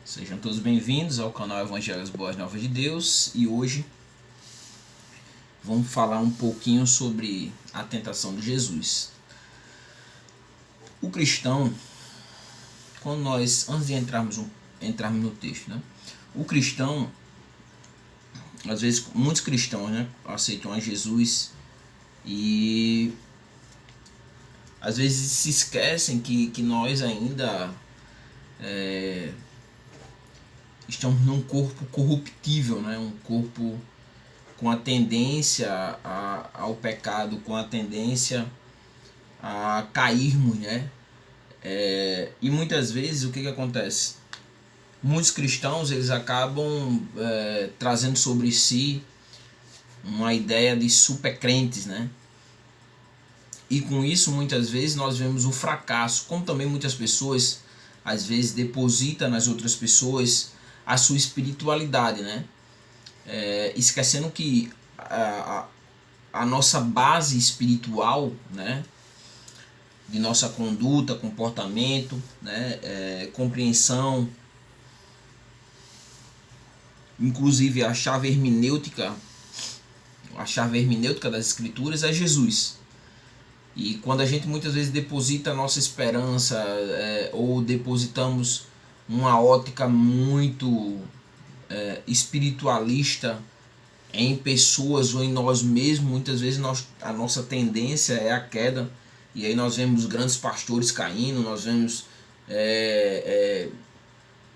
Sejam todos bem-vindos ao canal Evangelhos Boas Novas de Deus, e hoje vamos falar um pouquinho sobre a tentação de Jesus. O cristão, quando nós, antes de entrarmos no texto, né? O cristão, às vezes muitos cristãos, né, aceitam a Jesus e às vezes se esquecem que nós ainda estamos num corpo corruptível, né? Um corpo com a tendência ao pecado, com a tendência a cairmos, né? E muitas vezes o que acontece? Muitos cristãos eles acabam trazendo sobre si uma ideia de super crentes, né? E com isso muitas vezes nós vemos o fracasso, como também muitas pessoas às vezes depositam nas outras pessoas a sua espiritualidade, né? Esquecendo que a nossa base espiritual, né, de nossa conduta, comportamento, né, compreensão, inclusive a chave hermenêutica das escrituras é Jesus. E quando a gente muitas vezes deposita a nossa esperança ou depositamos uma ótica muito espiritualista em pessoas ou em nós mesmos, muitas vezes a nossa tendência é a queda. E aí nós vemos grandes pastores caindo, nós vemos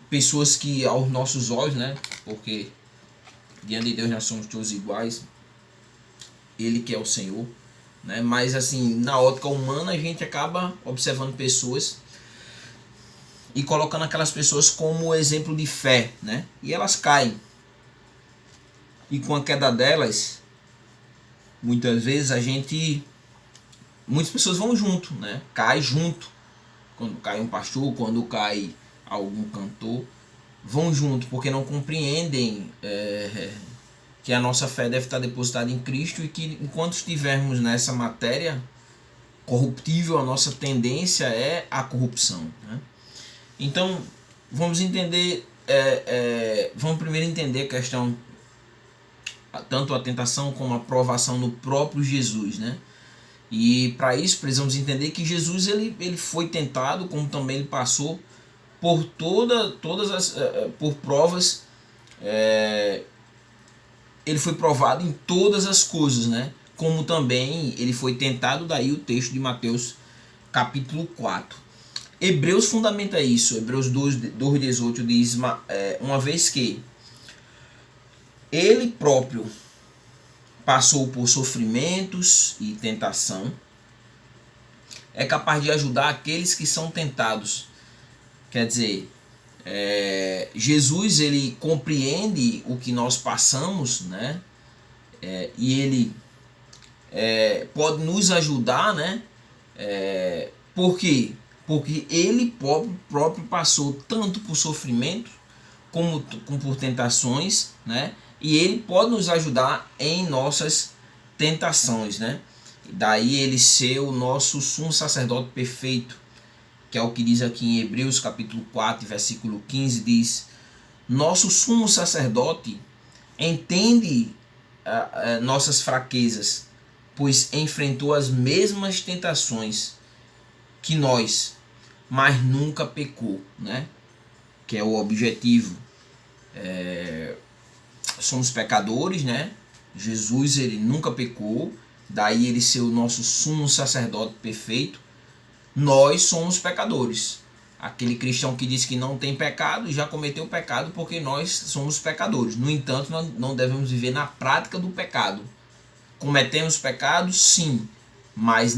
pessoas que aos nossos olhos, né, porque diante de Deus nós somos todos iguais, Ele que é o Senhor, né, mas assim, na ótica humana a gente acaba observando pessoas e colocando aquelas pessoas como exemplo de fé, né, e elas caem. E com a queda delas, muitas vezes muitas pessoas vão junto, né? Cai junto. Quando cai um pastor, quando cai algum cantor, vão junto, porque não compreendem que a nossa fé deve estar depositada em Cristo e que enquanto estivermos nessa matéria corruptível, a nossa tendência é a corrupção, né? Então, vamos entender, vamos primeiro entender a questão, tanto a tentação como a provação no próprio Jesus, né? E para isso precisamos entender que Jesus ele foi tentado, como também ele passou por por provas, ele foi provado em todas as coisas, né? Como também ele foi tentado, daí o texto de Mateus capítulo 4. Hebreus fundamenta isso, Hebreus 2:18 diz, uma vez que ele próprio passou por sofrimentos e tentação, é capaz de ajudar aqueles que são tentados. Quer dizer, Jesus ele compreende o que nós passamos, né? E ele pode nos ajudar, né? Por quê? Porque ele próprio passou tanto por sofrimento como por tentações, né? E ele pode nos ajudar em nossas tentações, né? Daí ele ser o nosso sumo sacerdote perfeito, que é o que diz aqui em Hebreus capítulo 4, versículo 15, diz: nosso sumo sacerdote entende nossas fraquezas, pois enfrentou as mesmas tentações que nós, mas nunca pecou, né? Que é o objetivo. Somos pecadores, né? Jesus ele nunca pecou, daí ele ser o nosso sumo sacerdote perfeito. Nós somos pecadores. Aquele cristão que diz que não tem pecado já cometeu pecado, porque nós somos pecadores. No entanto, nós não devemos viver na prática do pecado. Cometemos pecados, sim, mas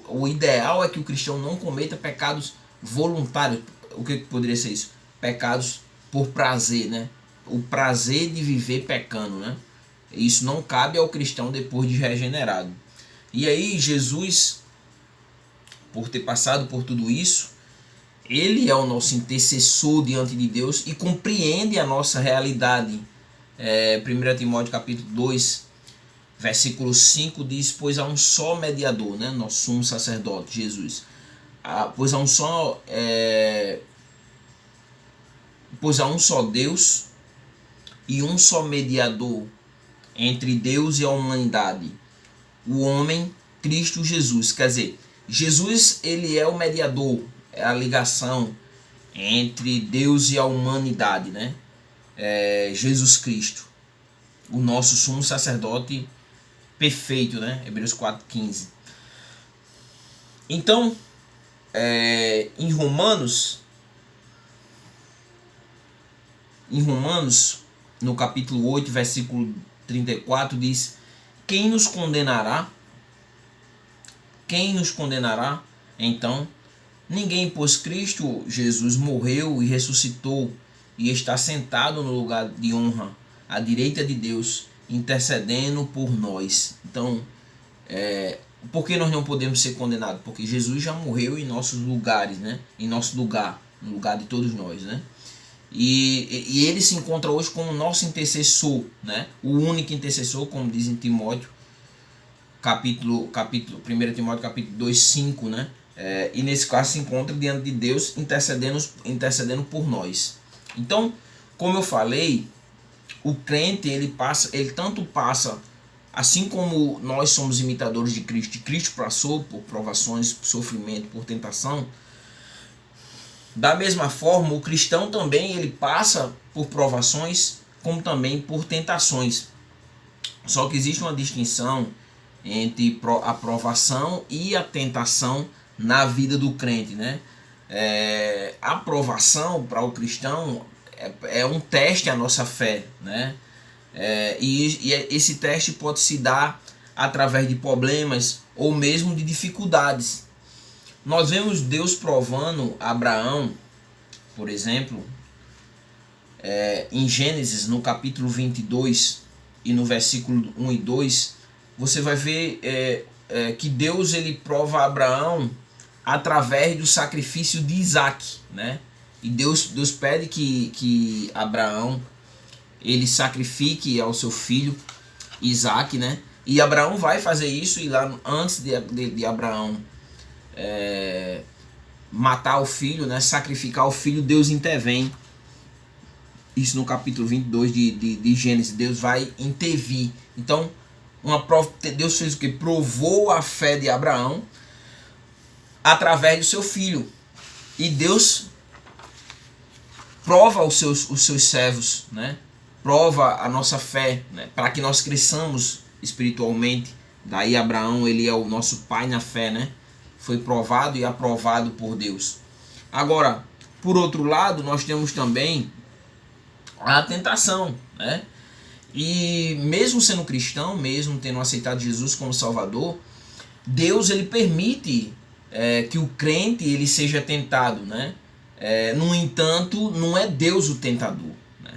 o ideal é que o cristão não cometa pecados voluntários. O que poderia ser isso? Pecados por prazer, né? O prazer de viver pecando, né? Isso não cabe ao cristão depois de regenerado. E aí Jesus, por ter passado por tudo isso, ele é o nosso intercessor diante de Deus e compreende a nossa realidade. 1 Timóteo capítulo 2, versículo 5 diz: pois há um só mediador, né? Nosso sumo sacerdote, Jesus. Pois há um só pois há um só Deus e um só mediador entre Deus e a humanidade, o homem Cristo Jesus. Quer dizer, Jesus, ele é o mediador, é a ligação entre Deus e a humanidade, né? Jesus Cristo, o nosso sumo sacerdote perfeito, né? Hebreus 4,15. Então, em Romanos, no capítulo 8, versículo 34, diz: quem nos condenará? Quem nos condenará? Então, ninguém, pois Cristo Jesus morreu e ressuscitou e está sentado no lugar de honra, à direita de Deus, intercedendo por nós. Então, por que nós não podemos ser condenados? Porque Jesus já morreu em nossos lugares, né? Em nosso lugar, no lugar de todos nós, né? E ele se encontra hoje como nosso intercessor, né? O único intercessor, como diz em Timóteo, capítulo 1 Timóteo capítulo 2, 5, né? E nesse caso se encontra diante de Deus intercedendo por nós. Então, como eu falei, o crente ele tanto passa, assim como nós somos imitadores de Cristo, e Cristo passou por provações, por sofrimento, por tentação, da mesma forma o cristão também ele passa por provações, como também por tentações. Só que existe uma distinção entre a provação e a tentação na vida do crente, né? A provação para o cristão é um teste à nossa fé, né? E esse teste pode se dar através de problemas ou mesmo de dificuldades. Nós vemos Deus provando Abraão, por exemplo, em Gênesis, no capítulo 22 e no versículo 1 e 2, você vai ver que Deus ele prova Abraão através do sacrifício de Isaac, né? E Deus pede que Abraão ele sacrifique ao seu filho Isaac, né? E Abraão vai fazer isso, e lá antes de Abraão matar o filho, né? Sacrificar o filho, Deus intervém. Isso no capítulo 22 de Gênesis, Deus vai intervir. Então, Deus fez o que? Provou a fé de Abraão através do seu filho. E Deus prova os seus servos, né? Prova a nossa fé, né? Para que nós cresçamos espiritualmente. Daí Abraão, ele é o nosso pai na fé, né? Foi provado e aprovado por Deus. Agora, por outro lado, nós temos também a tentação, né? E mesmo sendo cristão, mesmo tendo aceitado Jesus como Salvador, Deus ele permite que o crente ele seja tentado, né? No entanto, não é Deus o tentador, né?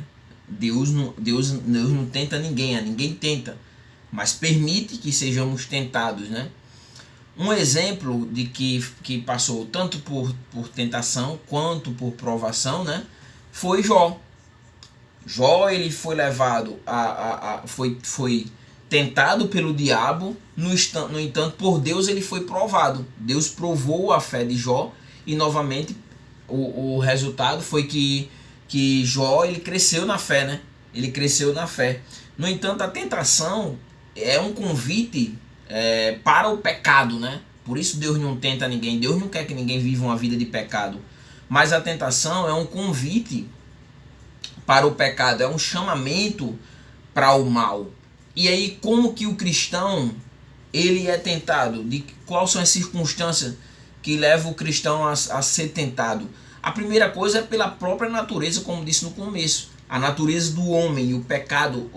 Deus não tenta ninguém, ninguém tenta, mas permite que sejamos tentados, né? Um exemplo de que passou tanto por tentação quanto por provação, né? Foi Jó. Jó ele foi levado foi tentado pelo diabo, no entanto por Deus ele foi provado. Deus provou a fé de Jó e novamente o resultado foi que Jó ele cresceu na fé, né? Ele cresceu na fé. No entanto, a tentação é um convite para o pecado, né? Por isso Deus não tenta ninguém. Deus não quer que ninguém viva uma vida de pecado. Mas a tentação é um convite para o pecado, é um chamamento para o mal. E aí, como que o cristão ele é tentado? Quais são as circunstâncias que levam o cristão a ser tentado? A primeira coisa é pela própria natureza, como disse no começo. A natureza do homem e o pecado,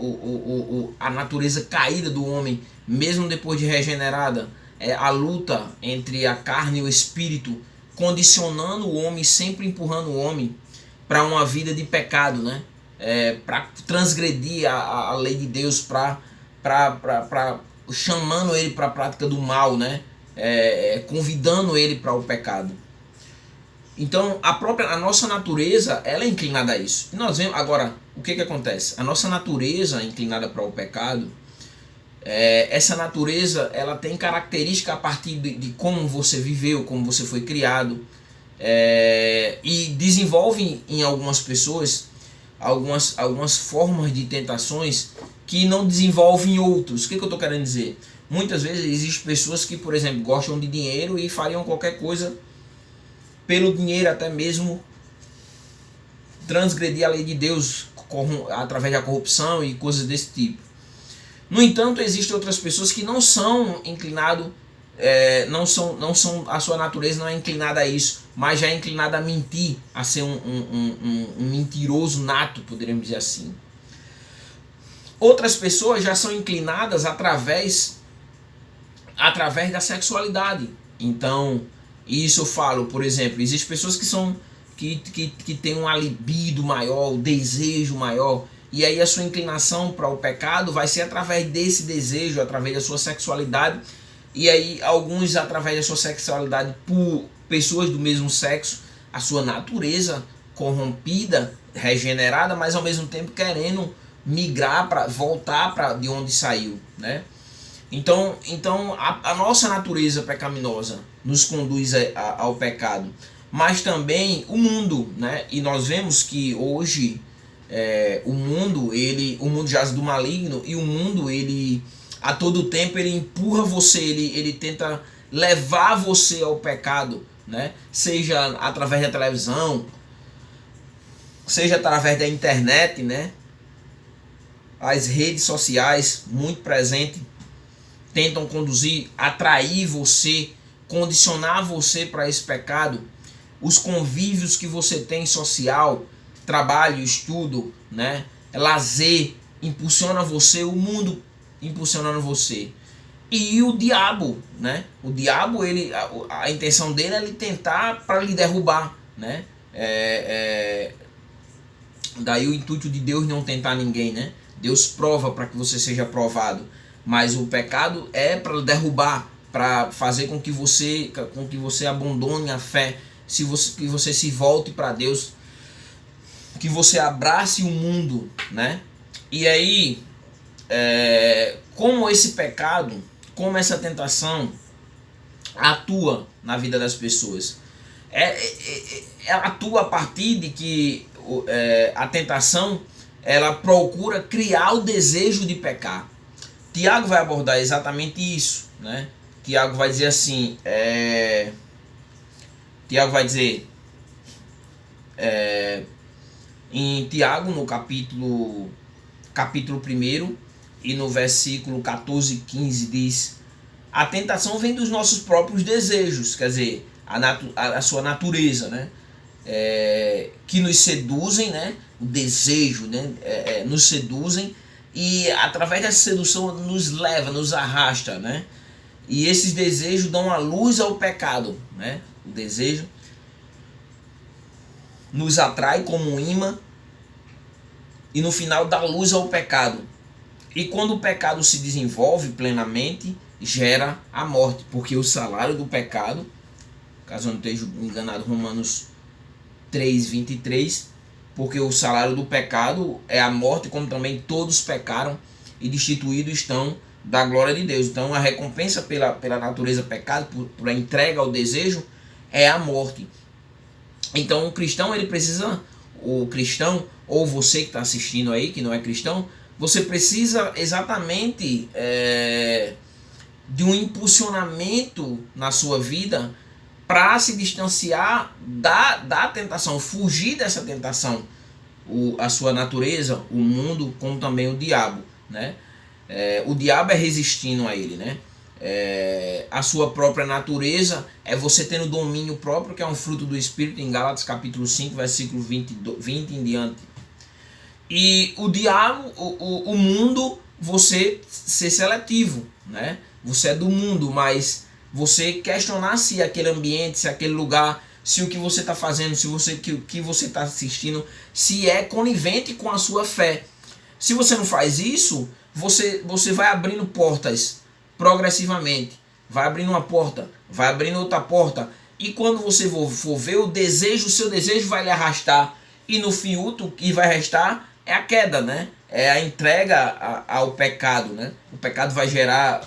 a natureza caída do homem, mesmo depois de regenerada, a luta entre a carne e o espírito, condicionando o homem, sempre empurrando o homem para uma vida de pecado, né? Para transgredir a lei de Deus, para chamando ele para a prática do mal, né? Convidando ele para o pecado. Então a nossa natureza ela é inclinada a isso. E nós vemos agora o que acontece. A nossa natureza inclinada para o pecado, essa natureza ela tem característica a partir de como você viveu, como você foi criado. e desenvolve em algumas pessoas algumas formas de tentações que não desenvolvem em outros. O que eu estou querendo dizer? Muitas vezes existem pessoas que, por exemplo, gostam de dinheiro e fariam qualquer coisa pelo dinheiro, até mesmo transgredir a lei de Deus através da corrupção e coisas desse tipo. No entanto, existem outras pessoas que não são inclinadas, a sua natureza não é inclinada a isso, mas já é inclinada a mentir, a ser um mentiroso nato, poderíamos dizer assim. Outras pessoas já são inclinadas através da sexualidade. Então, isso eu falo, por exemplo, existem pessoas que têm uma libido maior, um desejo maior, e aí a sua inclinação para o pecado vai ser através desse desejo, através da sua sexualidade. E aí alguns, através da sua sexualidade por pessoas do mesmo sexo, a sua natureza corrompida, regenerada, mas ao mesmo tempo querendo migrar, para voltar para de onde saiu, né? Então a nossa natureza pecaminosa nos conduz ao pecado, mas também o mundo, né? E nós vemos que hoje o mundo jaz do maligno, e o mundo, ele a todo tempo ele empurra você, ele tenta levar você ao pecado, né? Seja através da televisão, seja através da internet, né? As redes sociais muito presentes tentam conduzir, atrair você, condicionar você para esse pecado. Os convívios que você tem social, trabalho, estudo, né? Lazer, impulsiona você, o mundo impulsionando você. E o diabo, né? O diabo, a intenção dele é ele tentar para lhe derrubar, né? Daí o intuito de Deus não tentar ninguém, né? Deus prova para que você seja provado, mas o pecado é para derrubar, para fazer com que você abandone a fé, que você se volte para Deus, que você abrace o mundo, né? E aí, como esse pecado, como essa tentação atua na vida das pessoas? Ela atua a partir de que a tentação, ela procura criar o desejo de pecar. Tiago vai abordar exatamente isso, né? Tiago vai dizer assim, Tiago vai dizer em Tiago, no capítulo 1 e no versículo 14 e 15, diz: a tentação vem dos nossos próprios desejos, quer dizer, a sua natureza, né? Que nos seduzem, né? O desejo, né? Nos seduzem, e através dessa sedução nos leva, nos arrasta, né? E esses desejos dão a luz ao pecado, né? O desejo nos atrai como um imã e no final dá luz ao pecado. E quando o pecado se desenvolve plenamente, gera a morte, porque o salário do pecado, caso eu não esteja enganado, Romanos 3:23, porque o salário do pecado é a morte, como também todos pecaram e destituídos estão da glória de Deus. Então a recompensa pela natureza pecado, por a entrega ao desejo, é a morte. Então o cristão, ou você que está assistindo aí, que não é cristão, você precisa exatamente de um impulsionamento na sua vida para se distanciar da tentação, fugir dessa tentação, a sua natureza, o mundo, como também o diabo, né? O diabo é resistindo a ele, né? A sua própria natureza é você tendo domínio próprio, que é um fruto do Espírito, em Gálatas capítulo 5, versículo 20 em diante. E o diabo, o mundo, você ser seletivo, né? Você é do mundo, mas você questionar se aquele ambiente, se aquele lugar, se o que você está fazendo, se o que você está assistindo, se é conivente com a sua fé. Se você não faz isso, você vai abrindo portas progressivamente. Vai abrindo uma porta, vai abrindo outra porta. E quando você for ver, o seu desejo vai lhe arrastar. E no fim, o que vai restar é a queda, né? É a entrega ao pecado, né? O pecado vai gerar,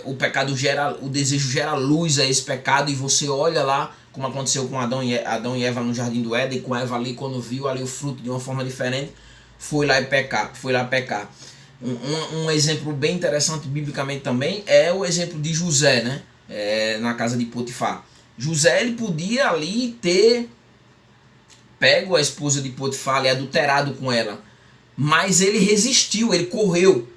o pecado gera, o desejo gera luz a esse pecado, e você olha lá, como aconteceu com Adão e Eva no Jardim do Éden, com Eva ali, quando viu ali o fruto de uma forma diferente, foi lá pecar. Um exemplo bem interessante biblicamente também é o exemplo de José, né? Na casa de Potifar. José, ele podia ali ter pego a esposa de Potifar e adulterado com ela, mas ele resistiu, ele correu.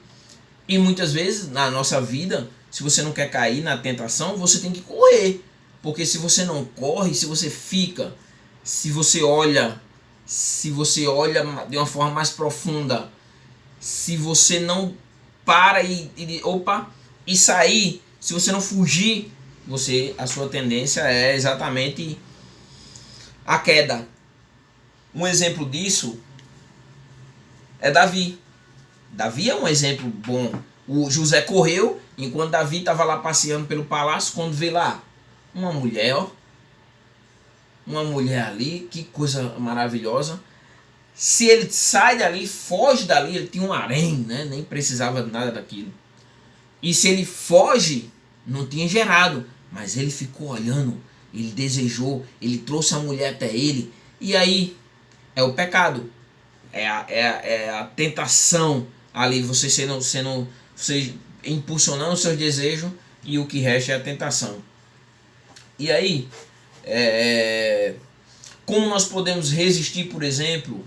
E muitas vezes na nossa vida, se você não quer cair na tentação, você tem que correr. Porque se você não corre, se você fica, se você olha de uma forma mais profunda, se você não para e sair, se você não fugir, a sua tendência é exatamente a queda. Um exemplo disso é Davi. Davi é um exemplo bom. O José correu enquanto Davi estava lá passeando pelo palácio, quando vê lá uma mulher, uma mulher ali, que coisa maravilhosa. Se ele sai dali, foge dali, ele tinha um harém, né? Nem precisava de nada daquilo. E se ele foge, não tinha gerado, mas ele ficou olhando, ele desejou, ele trouxe a mulher até ele. E aí é o pecado, é a tentação ali, você você impulsionando os seus desejos, e o que resta é a tentação. E aí, como nós podemos resistir, por exemplo,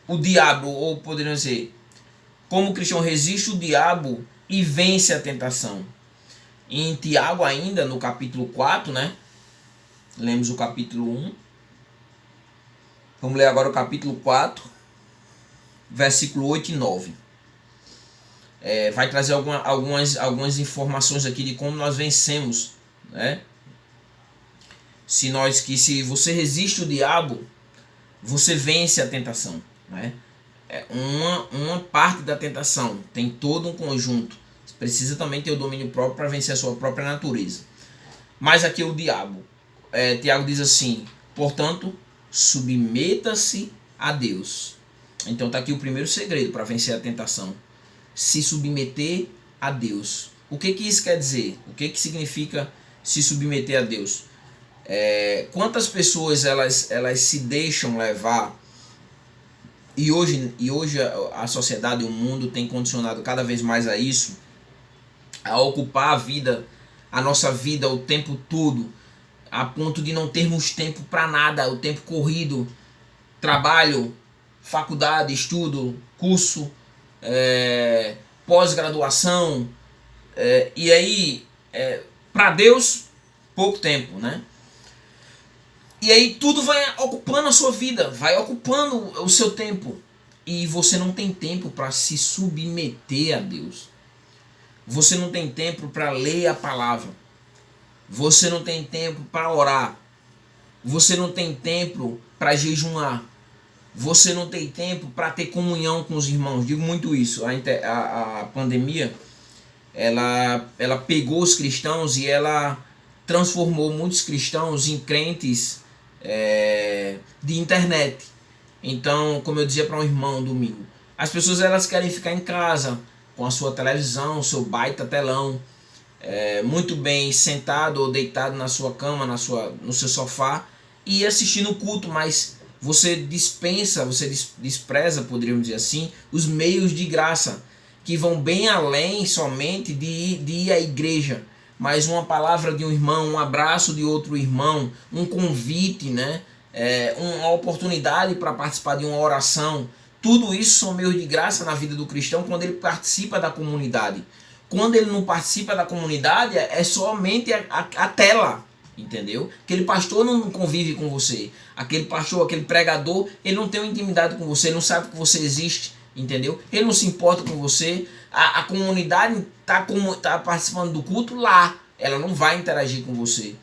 o diabo, ou poderíamos dizer, como o cristão resiste o diabo e vence a tentação? Em Tiago ainda, no capítulo 4, né? Lemos o capítulo 1. Vamos ler agora o capítulo 4, versículo 8 e 9. Vai trazer algumas informações aqui de como nós vencemos, né? Se você resiste o diabo, você vence a tentação, né? Uma parte da tentação, tem todo um conjunto. Você precisa também ter o domínio próprio para vencer a sua própria natureza. Mas aqui o diabo, Tiago diz assim: portanto, submeta-se a Deus. Então está aqui o primeiro segredo para vencer a tentação: se submeter a Deus. O que isso quer dizer? O que significa se submeter a Deus? Quantas pessoas elas se deixam levar, e hoje a sociedade, o mundo tem condicionado cada vez mais a isso, a ocupar a nossa vida o tempo todo, a ponto de não termos tempo para nada, o tempo corrido, trabalho, faculdade, estudo, curso, pós-graduação, e aí para Deus pouco tempo, né? E aí tudo vai ocupando a sua vida, vai ocupando o seu tempo, e você não tem tempo para se submeter a Deus. Você não tem tempo para ler a palavra. Você não tem tempo para orar. Você não tem tempo para jejuar. Você não tem tempo para ter comunhão com os irmãos. Digo muito isso. A pandemia, ela pegou os cristãos e ela transformou muitos cristãos em crentes de internet. Então, como eu dizia para um irmão domingo, as pessoas elas querem ficar em casa com a sua televisão, seu baita telão, muito bem sentado ou deitado na sua cama, no seu sofá, e assistindo o culto, mas você despreza, poderíamos dizer assim, os meios de graça, que vão bem além somente de ir à igreja, mas uma palavra de um irmão, um abraço de outro irmão, um convite, né? Uma oportunidade para participar de uma oração. Tudo isso são meios de graça na vida do cristão quando ele participa da comunidade. Quando ele não participa da comunidade, é somente a tela, entendeu? Aquele pastor não convive com você. Aquele pastor, aquele pregador, ele não tem uma intimidade com você, ele não sabe que você existe, entendeu? Ele não se importa com você. A comunidade tá participando do culto lá, ela não vai interagir com você.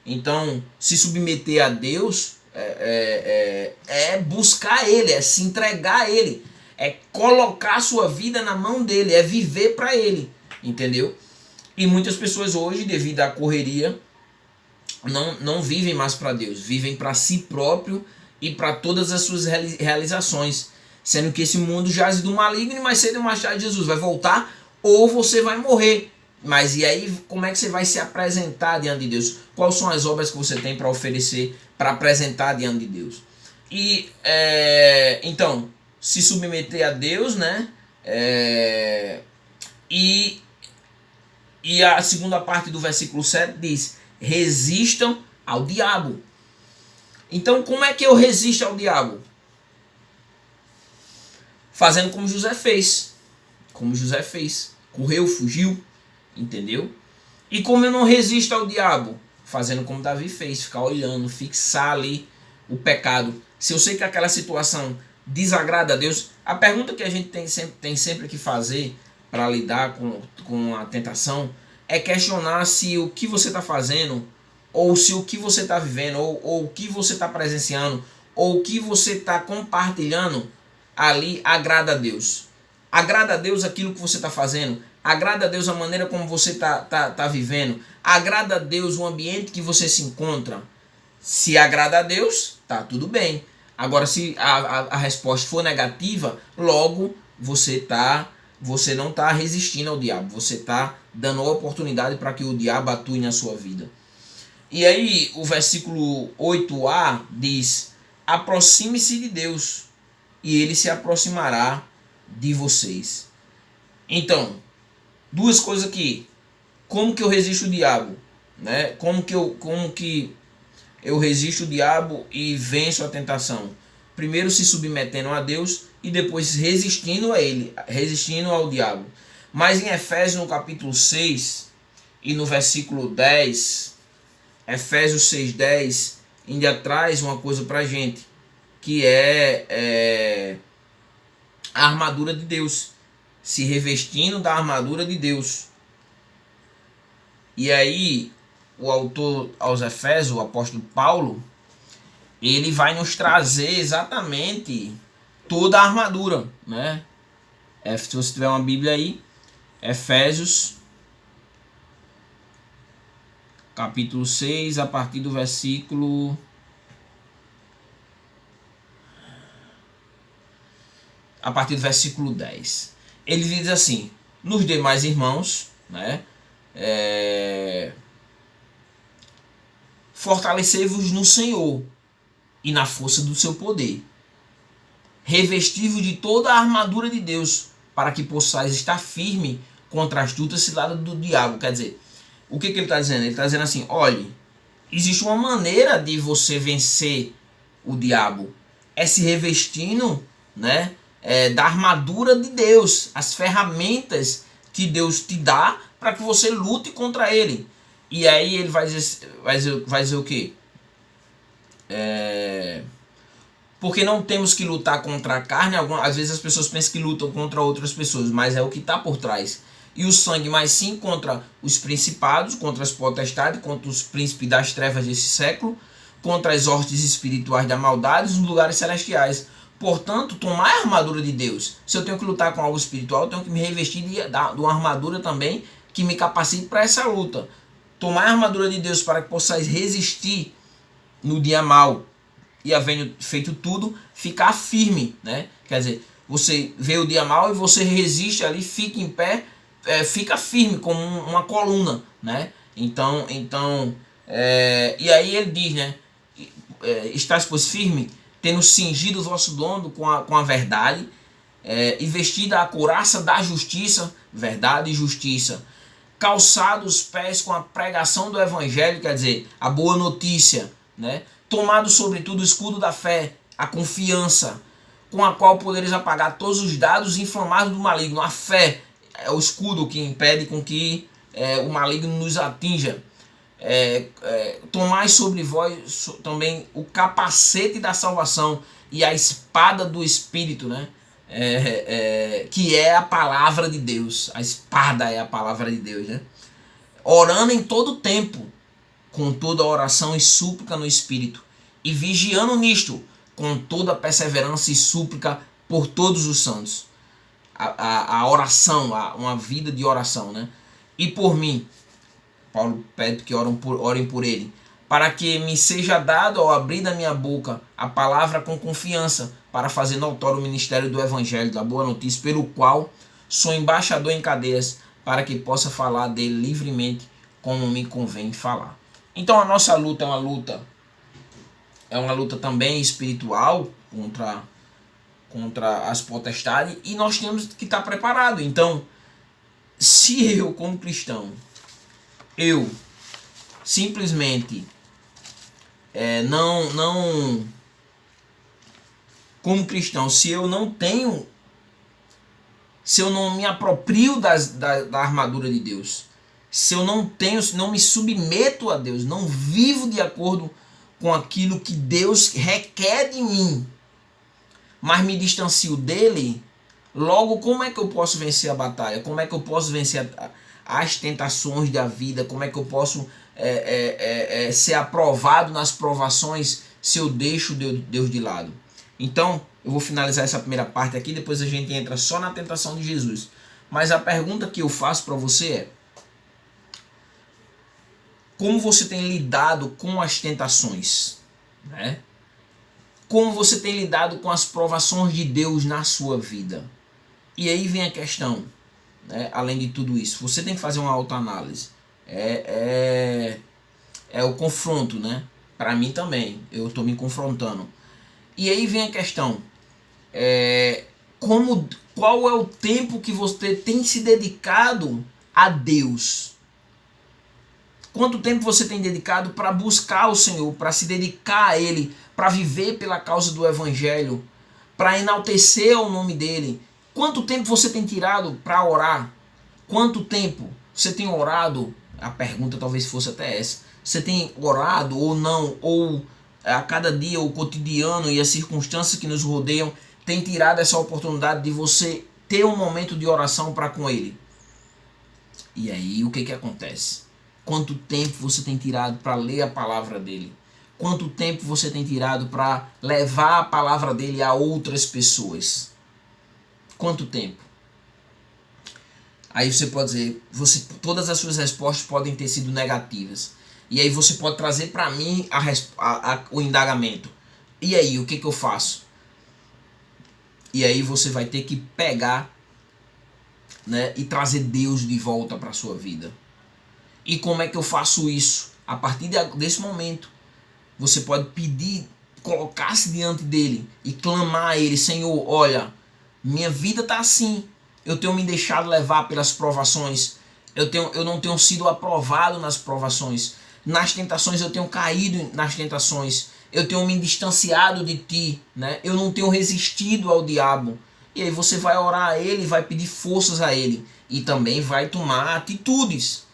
Então, se submeter a Deus é buscar Ele, é se entregar a Ele, é colocar a sua vida na mão dEle, é viver para Ele, entendeu? E muitas pessoas hoje, devido à correria, não vivem mais para Deus, vivem para si próprio e para todas as suas realizações, sendo que esse mundo jaz do maligno, e mais cedo ou mais tarde Jesus vai voltar ou você vai morrer. Mas e aí, como é que você vai se apresentar diante de Deus? Quais são as obras que você tem para oferecer, para apresentar diante de Deus? E então, se submeter a Deus, né? E a segunda parte do versículo 7 diz: resistam ao diabo. Então, como é que eu resisto ao diabo? Fazendo como José fez. Como José fez. Correu, fugiu, entendeu? E como eu não resisto ao diabo? Fazendo como Davi fez, ficar olhando, fixar ali o pecado. Se eu sei que aquela situação desagrada a Deus, a pergunta que a gente tem sempre que fazer para lidar com a tentação é questionar se o que você está fazendo, ou se o que você está vivendo, ou o que você está presenciando, ou o que você está compartilhando ali agrada a Deus. Agrada a Deus aquilo que você está fazendo, agrada a Deus a maneira como você tá vivendo, agrada a Deus o ambiente que você se encontra. Se agrada a Deus, tá tudo bem. Agora, se a resposta for negativa, logo você não está resistindo ao diabo, você está dando oportunidade para que o diabo atue na sua vida. E aí o versículo 8a diz: aproxime-se de Deus e ele se aproximará de vocês. Então, duas coisas aqui. Como que eu resisto o diabo? Né? Como que eu resisto o diabo e venço a tentação? Primeiro se submetendo a Deus e depois resistindo a ele, resistindo ao diabo. Mas em Efésios no capítulo 6 e no versículo 10, Efésios 6:10, ainda traz uma coisa pra gente, que é a armadura de Deus, se revestindo da armadura de Deus. E aí o autor aos Efésios, o apóstolo Paulo, ele vai nos trazer exatamente toda a armadura, né? Se você tiver uma Bíblia aí, Efésios capítulo 6, a partir do versículo a partir do versículo 10. Ele diz assim: nos demais irmãos, né, fortalecei-vos no Senhor e na força do seu poder. Revesti-vos de toda a armadura de Deus, para que possais estar firme contra a astuta cilada do diabo. Quer dizer, o que ele está dizendo? Ele está dizendo assim: olhe, existe uma maneira de você vencer o diabo. É se revestindo, né, da armadura de Deus, as ferramentas que Deus te dá para que você lute contra ele. E aí ele vai dizer o quê? Porque não temos que lutar contra a carne. Às vezes as pessoas pensam que lutam contra outras pessoas, mas é o que está por trás. E o sangue, mas sim contra os principados, contra as potestades, contra os príncipes das trevas desse século, contra as hostes espirituais da maldade nos lugares celestiais. Portanto, tomar a armadura de Deus. Se eu tenho que lutar com algo espiritual, eu tenho que me revestir de uma armadura também que me capacite para essa luta. Tomar a armadura de Deus para que possais resistir no dia mau e havendo feito tudo, ficar firme, né? Quer dizer, você vê o dia mau e você resiste ali, fica em pé, fica firme como uma coluna, né? Então e aí ele diz, né? Estás, pois, firme, tendo cingido o vosso lombo com a verdade, e vestida a couraça da justiça, verdade e justiça, calçado os pés com a pregação do evangelho, quer dizer, a boa notícia, né? Tomado sobretudo o escudo da fé, a confiança, com a qual podereis apagar todos os dados inflamados do maligno. A fé é o escudo que impede com que o maligno nos atinja. Tomai sobre vós também o capacete da salvação e a espada do Espírito, né? Que é a palavra de Deus. A espada é a palavra de Deus, né? Orando em todo tempo, com toda oração e súplica no Espírito, e vigiando nisto, com toda perseverança e súplica por todos os santos. A oração, uma vida de oração, né? E por mim, Paulo pede que orem por ele, para que me seja dado ao abrir da minha boca a palavra com confiança, para fazer notório o ministério do Evangelho, da boa notícia, pelo qual sou embaixador em cadeias para que possa falar dele livremente como me convém falar. Então a nossa luta é uma luta também espiritual contra as potestades, e nós temos que estar preparado. Então, se eu como cristão, eu simplesmente não como cristão, se eu não me aproprio da armadura de Deus, se eu não me submeto a Deus, não vivo de acordo com aquilo que Deus requer de mim, mas me distancio dele, logo como é que eu posso vencer a batalha? Como é que eu posso vencer as tentações da vida? Como é que eu posso ser aprovado nas provações se eu deixo Deus de lado? Então, eu vou finalizar essa primeira parte aqui, depois a gente entra só na tentação de Jesus. Mas a pergunta que eu faço para você é: como você tem lidado com as tentações? Né? Como você tem lidado com as provações de Deus na sua vida? E aí vem a questão, né? Além de tudo isso, você tem que fazer uma autoanálise. É o confronto, né? Para mim também, eu estou me confrontando. E aí vem a questão, qual é o tempo que você tem se dedicado a Deus? Quanto tempo você tem dedicado para buscar o Senhor, para se dedicar a Ele, para viver pela causa do Evangelho, para enaltecer o nome dEle? Quanto tempo você tem tirado para orar? Quanto tempo você tem orado? A pergunta talvez fosse até essa. Você tem orado ou não? Ou a cada dia o cotidiano e as circunstâncias que nos rodeiam tem tirado essa oportunidade de você ter um momento de oração para com Ele? E aí o que acontece? Quanto tempo você tem tirado para ler a palavra dele? Quanto tempo você tem tirado para levar a palavra dele a outras pessoas? Quanto tempo? Aí você pode dizer, todas as suas respostas podem ter sido negativas. E aí você pode trazer para mim o indagamento. E aí, o que eu faço? E aí você vai ter que pegar, né, e trazer Deus de volta para a sua vida. E como é que eu faço isso? A partir desse momento, você pode pedir, colocar-se diante dele e clamar a ele: Senhor, olha, minha vida está assim, eu tenho me deixado levar pelas provações, eu não tenho sido aprovado nas provações, nas tentações eu tenho caído nas tentações, eu tenho me distanciado de ti, né? Eu não tenho resistido ao diabo. E aí você vai orar a ele, vai pedir forças a ele e também vai tomar atitudes.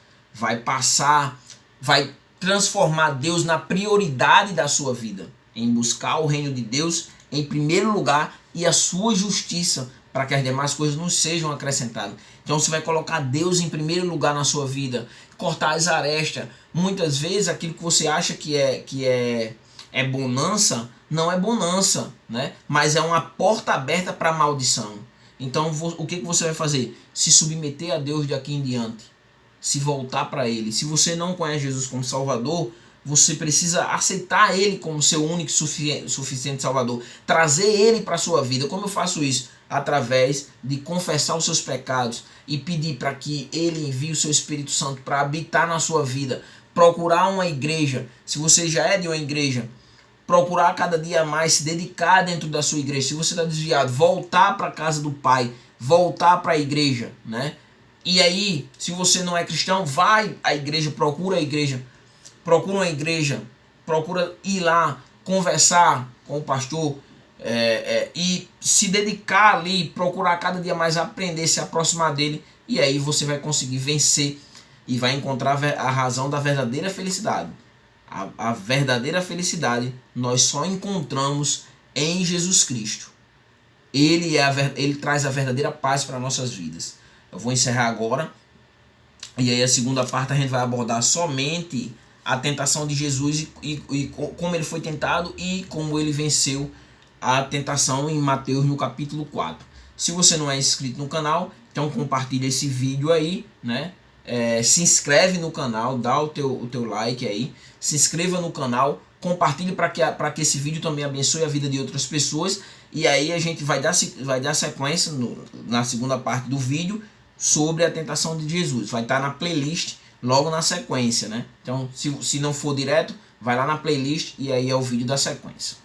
Vai transformar Deus na prioridade da sua vida, em buscar o reino de Deus em primeiro lugar e a sua justiça, para que as demais coisas não sejam acrescentadas. Então você vai colocar Deus em primeiro lugar na sua vida, cortar as arestas. Muitas vezes aquilo que você acha que é bonança, não é bonança, né? Mas é uma porta aberta para a maldição. Então o que você vai fazer? Se submeter a Deus de aqui em diante. Se voltar para Ele. Se você não conhece Jesus como Salvador, você precisa aceitar Ele como seu único e suficiente Salvador. Trazer Ele para a sua vida. Como eu faço isso? Através de confessar os seus pecados e pedir para que Ele envie o seu Espírito Santo para habitar na sua vida. Procurar uma igreja. Se você já é de uma igreja, procurar cada dia mais se dedicar dentro da sua igreja. Se você está desviado, voltar para a casa do Pai. Voltar para a igreja, né? E aí, se você não é cristão, vai à igreja, procura uma igreja, procura ir lá, conversar com o pastor e se dedicar ali, procurar cada dia mais aprender, se aproximar dele, e aí você vai conseguir vencer e vai encontrar a razão da verdadeira felicidade. A verdadeira felicidade nós só encontramos em Jesus Cristo. Ele traz a verdadeira paz para nossas vidas. Eu vou encerrar agora. E aí a segunda parte a gente vai abordar somente a tentação de Jesus e como ele foi tentado e como ele venceu a tentação em Mateus no capítulo 4. Se você não é inscrito no canal, então compartilha esse vídeo aí, né? Se inscreve no canal, dá o teu like aí, se inscreva no canal compartilhe para que esse vídeo também abençoe a vida de outras pessoas. E aí a gente vai dar sequência na segunda parte do vídeo sobre a tentação de Jesus. Vai estar na playlist logo na sequência, né? Então, se não for direto, vai lá na playlist e aí é o vídeo da sequência.